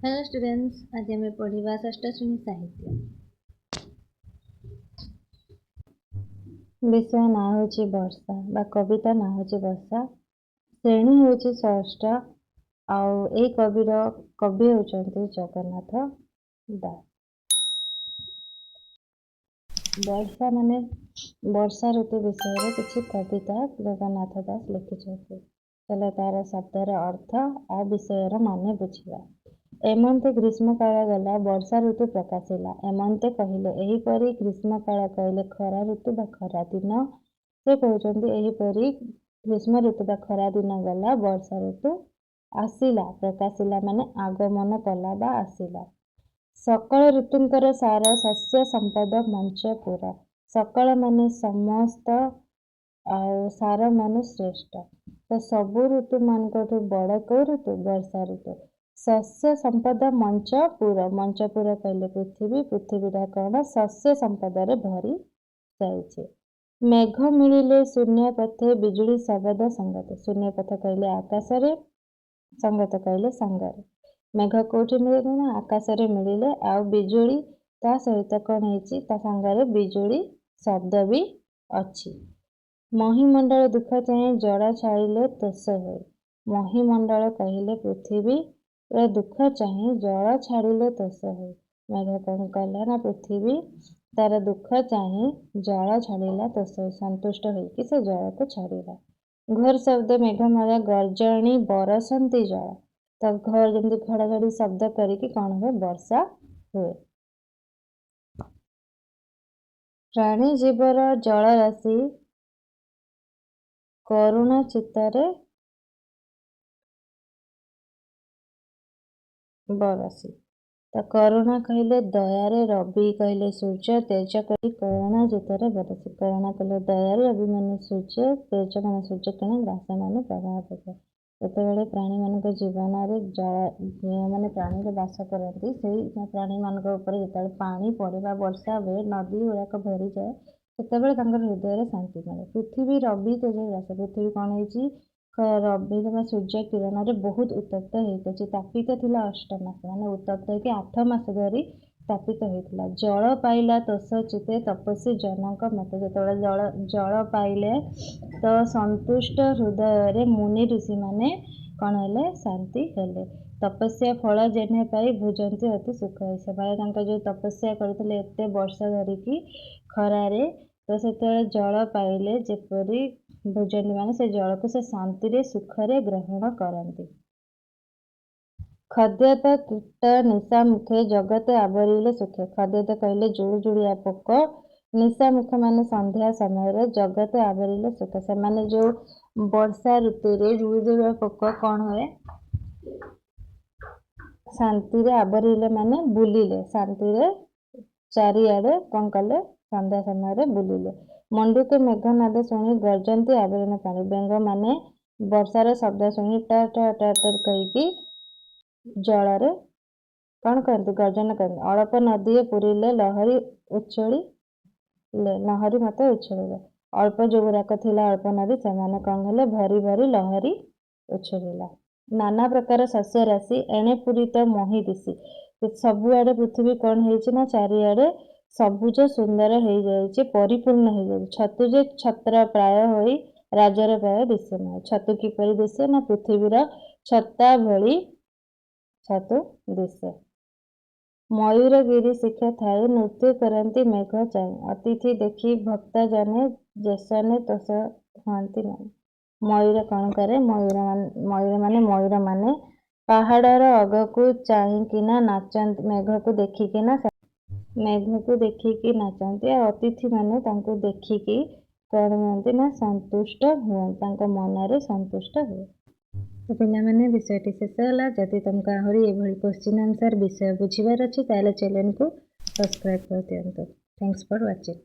Hello students, आज आम पढ़ा षष्ठ श्रेणी साहित्य विषय ना हूँ वर्षा बा कविता ना हूँ वर्षा। श्रेणी हूँ षष्ठ। आई कविर कवि होती जगन्नाथ दास। वर्षा माने वर्षा ऋतु विषय किसी कविता जगन्नाथ दास लिखिं। चलो तार शब्दर अर्थ आ विषयर माने बुझा। एमंते ग्रीष्म काल गला वर्षा ऋतु प्रकाशिला। एमंते कहले एहीपरि ग्रीष्म काल कहले खरा ऋतु बा खरा दिन। से कहते एहीपरि ग्रीष्म ऋतु बा खरा दिन गला वर्षा ऋतु आसिला। प्रकाशिला माने आगमन कला बा आसिला। सकल ऋतुंकर सार शस्य संपद मंचपुर। सकल माने समस्त और सार माने श्रेष्ठ। तो सबु ऋतु मानकठु बड़ को ऋतु वर्षा ऋतु। शस्य संपदा मंचपुर। मंचपुर कहले पृथ्वी। पृथ्वीटा कौन शस्य संपदार भरी जाइए। मेघ मिले शून्य पथे बिजुली शब्द संगत। शून्य पथ कहले आकाश रे, संगत कहले सांगरे। मेघ कोठी मिले ना आकाश रे मिले। आ बिजुली ता सहित कौन है ता सांगरे बिजुली शब्द भी अच्छी। महीमंडल दुख चाहे जड़ा छाड़िले तोष हो। महीमंडल कहले पृथ्वी दुख चाहे जल छाड़िले तोष हो। मेघ कौन कहला ना पृथ्वी तार दुख चाहे जल छाड़िला तोष हो। संतुष्ट होइकि से जल को छाड़िला। घोर शब्द मेघ माला गर्जनी बरसंती जल। तो घर जमी घड़घड़ी शब्द करके कौन हुए वर्षा हुए। प्राणी जीवर जल राशि करुणा चित्तरे बरसी। तो करुणा कहले दयारे, रवि कहले सूर्य, तेज कहले करुणा चित्तरे बरसी। करुणा कहले दयारे, रवि माने सूर्य, तेज माने सूर्य किरण, ग्रास माने प्रवाह पकाए। जितेबाला प्राणी मान जीवन में जल जो मैंने प्राणी बास करती से प्राणी मान जो पानी पड़ा वर्षा हुए नदी गुड़ाक भरी जाए से हृदय शांति मिले। पृथ्वी रवि तेज ग्रास। पृथ्वी कौन है रवि सूर्य किरण में बहुत उत्तप्त हो तापित थिला 8 मास माने उत्तप्त होकर 8 मास धरी तापित होता। जल पाइला तोष चिते तपस्वी जनक मत। जो जल पाइले तो संतुष्ट हृदय मुनि ऋषि माने कौन है शांति हेले। तपस्या फल जेने पाई भुजंती अति सुख है। से जो तपस्या करते एते वर्ष धरिकी खरारे तो से जल पाइले जेपरी भुजंती माने से जल को से शांति रे सुखरे ग्रहण करती। खद्यत कीट निशा मुखे जगत आवरिले सुखे। खद्यत कहले जुड़ जुड़िया पोक। निशा मुख माने संध्या समय जगत आवरिले सुखे। से माने जो वर्षा ऋतु रे जुड़ जुड़िया पोक कौन हुए शांति रे आवरिले माने बुलिले। शांति रे चारिआडे कौन कले संध्या समय बुलिले। मंडुके मेघनाद शुणी गर्जंती आवरण पानी। बेंग माने वर्षार शब्द शुणी टर टर टर टर कहीकि जल कौन करती गर्जन करती। अल्प नदी पुरीले लहरी उछली लहरी मत उछलिले। अल्प जो गुराक थिला अल्प नदी से कौन हेले भरी भरी लहरी उछलिला। नाना प्रकार शस्य राशि एणे पूरी तो मही दिशी। सबुआडे पृथ्वी कौन है चारिआडे सबुज सुंदर हो जाए परिपूर्ण हो जाए। छतु जे छत्र प्राय हो राजर प्राय दिशे ना। छतु किपरि दिशे ना पृथ्वीर छत्ता भली छतु दिशे। मयूर गिरी शिक्षा थाई नृत्य करती मेघ चाहे। अतिथि देखी भक्ता जाने जेसने तोष हंती नहीं। मयूर कौन करे मयूर माने पहाड़र अगकू चाहिकिना नाचंती। मेघ को देखिकी नाचंती। अतिथि माने तांको देखिकी कौन हुए ना संतुष्ट हुए मन संतुष्ट हुए। तो पे विषयटी शेष है। जदि तुमको आहरी एभली क्वेश्चन आंसर विषय बुझीबार अच्छी चैनल को सब्सक्राइब कर दिंतु। Thanks for watching.